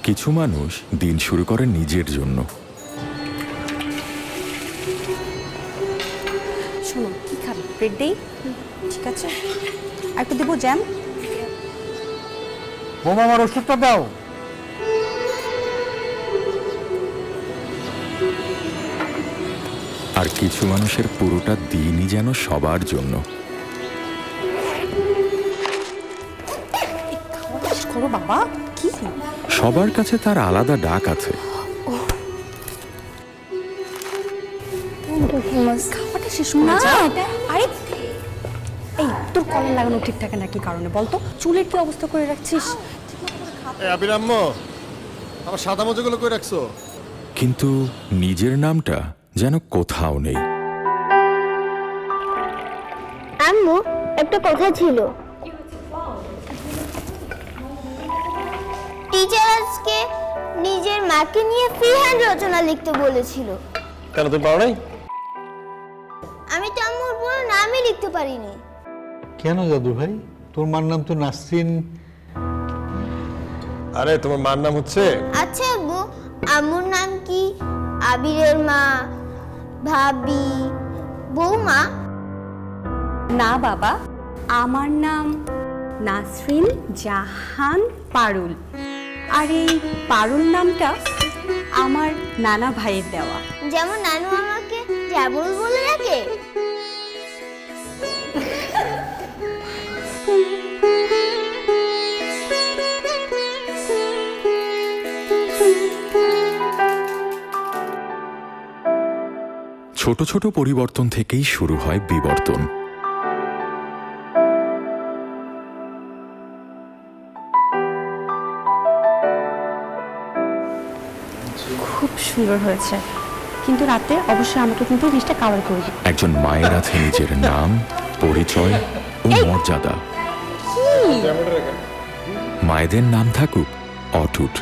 কিছু মানুষ দিন শুরু করে নিজের জন্য। শোনো, কি খাবে? ব্রেড দেই? ঠিক আছে, আর একটু দেবো জ্যাম? বোমা, আমার ওষুধটা দাও। আর কিছু মানুষের পুরোটা দিনই যেন সবার জন্য। করো বাবা, কি সবার কাছে তার আলাদা ডাক আছে। খাবারটা শেষ করে যা। আরে এই, তোর কলার লাগানো ঠিক থাকে না কি কারণে বলতো? চুলের কি অবস্থা করে রাখছিস? আবির আম্মু, আমার সাদা মজাগুলো কই রাখছো? কিন্তু নিজের নামটা যেন কোথাও নেই। আম্মু, একটা কথা ছিল। টিচার আজকে নিজের মাকে নিয়ে ফ্রি হ্যান্ড রচনা লিখতে বলেছিল। কেন তুমি পারো নাই? আমি তো আম্মুর পুরো নামই লিখতে পারিনি। কেন দাদু ভাই? তোর মার নাম তো নাসরিন। আরে তোমার মার নাম হচ্ছে? আচ্ছা আব্বু, আম্মুর নাম কি আবিরের মা, ভাবি, বৌমা? না বাবা, আমার নাম নাসরিন জাহান পারুল। আর এই পারুল নামটা আমার নানা ভাইয়ের দেওয়া। যেমন নানু আমাকে জাবুল বলে ডাকে। ছোট ছোট পরিবর্তন থেকেই শুরু হয় বিবর্তন। খুব সুন্দর হয়েছে, কিন্তু রাতে অবশ্যই আমাকে কিন্তু জিনিসটা কাভার করবে। একজন মায়ের আছে নিজের নাম, পরিচয় ও মর্যাদা। মায়েদের নাম থাকুক অটুট।